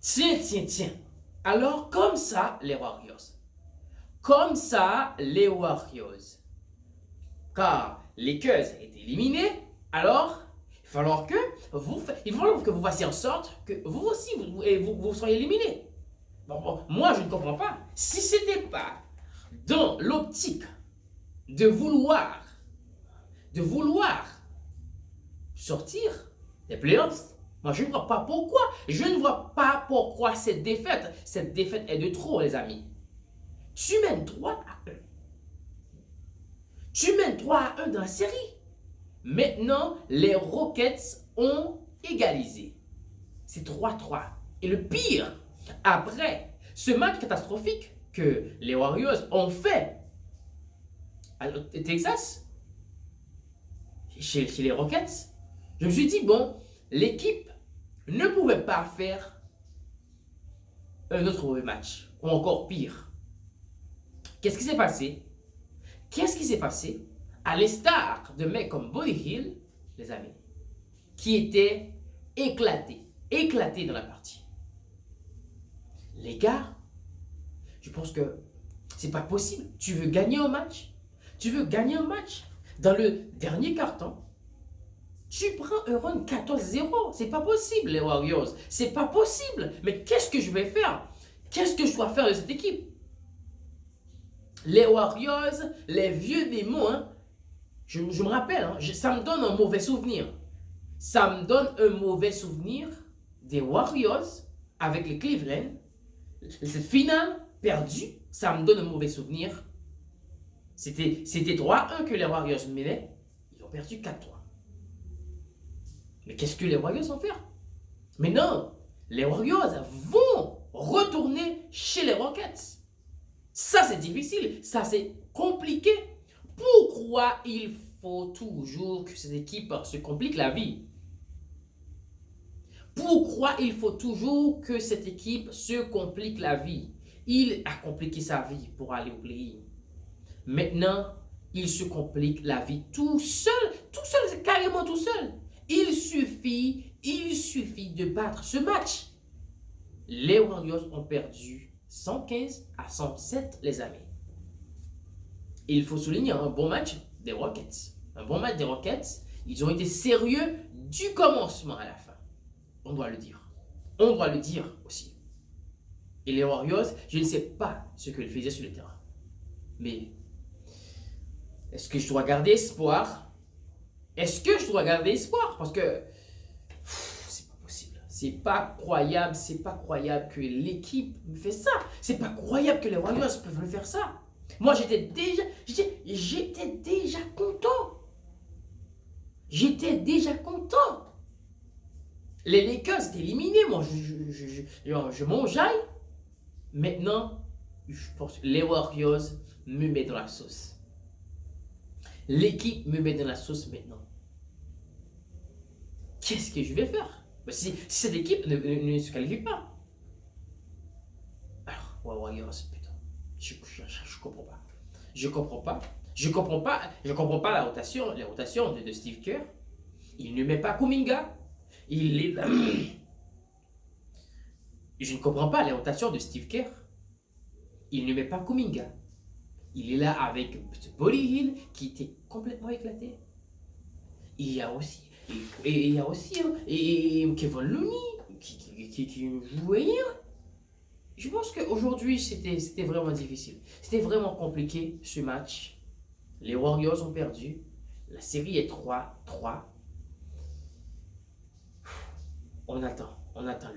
Tiens, tiens, tiens. Alors, comme ça, les Warriors. Comme ça, les Warriors. Car les Lakers est éliminé, alors il va falloir que vous fassiez en sorte que vous aussi, vous soyez éliminés. Bon, moi, je ne comprends pas. Si ce n'était pas dans l'optique de vouloir sortir des playoffs, moi, je ne vois pas pourquoi. Je ne vois pas pourquoi cette défaite est de trop, les amis. Tu mènes 3-1. Tu mènes 3-1 dans la série. Maintenant, les Rockets ont égalisé. C'est 3-3. Et le pire, après ce match catastrophique que les Warriors ont fait à Texas, chez les Rockets, je me suis dit, bon, l'équipe ne pouvait pas faire un autre mauvais match, ou encore pire. Qu'est-ce qui s'est passé? Qu'est-ce qui s'est passé? À l'instar de mecs comme Buddy Hield, les amis, qui étaient éclatés dans la partie. Les gars, je pense que c'est pas possible. Tu veux gagner un match? Dans le dernier quart-temps, tu prends un run 14-0. C'est pas possible, les Warriors. C'est pas possible. Mais qu'est-ce que je vais faire? Qu'est-ce que je dois faire de cette équipe? Les Warriors, les vieux démons, hein, je me rappelle, hein, ça me donne un mauvais souvenir. Ça me donne un mauvais souvenir des Warriors avec les Cleveland. Cette finale perdue, ça me donne un mauvais souvenir. C'était 3-1 que les Warriors menaient. Ils ont perdu 4-3. Mais qu'est-ce que les Warriors vont faire? Mais non, les Warriors vont retourner chez les Rockets. Ça, c'est difficile. Ça, c'est compliqué. Pourquoi il faut toujours que cette équipe se complique la vie? Pourquoi il faut toujours que cette équipe se complique la vie? Il a compliqué sa vie pour aller au play-in. Maintenant, il se complique la vie tout seul, c'est carrément tout seul. Il suffit de battre ce match. Les Warriors ont perdu 115-107, les amis. Il faut souligner un bon match des Rockets. Un bon match des Rockets. Ils ont été sérieux du commencement à la fin. On doit le dire. On doit le dire aussi. Et les Warriors, je ne sais pas ce qu'ils faisaient sur le terrain. Mais est-ce que je dois garder espoir? Parce que c'est pas possible. C'est pas croyable que l'équipe me fait ça. C'est pas croyable que les Warriors peuvent me faire ça. Moi, j'étais déjà content. Les Lakers étaient éliminés. Moi, je m'enjaille. Maintenant, je pense que les Warriors me mettent dans la sauce. L'équipe me met dans la sauce maintenant. Qu'est-ce que je vais faire? Si cette équipe ne se qualifie pas. Alors, Warriors, putain. Je comprends pas. Je comprends pas la rotation de Steve Kerr. Il ne met pas Kuminga. Il est là. Je ne comprends pas la rotation de Steve Kerr. Il ne met pas Kuminga. Il est là avec Buddy Hield qui était complètement éclaté. Il y a aussi Kevin Looney qui jouait hier. Je pense qu'aujourd'hui, c'était vraiment difficile. C'était vraiment compliqué ce match. Les Warriors ont perdu. La série est 3-3. On attend.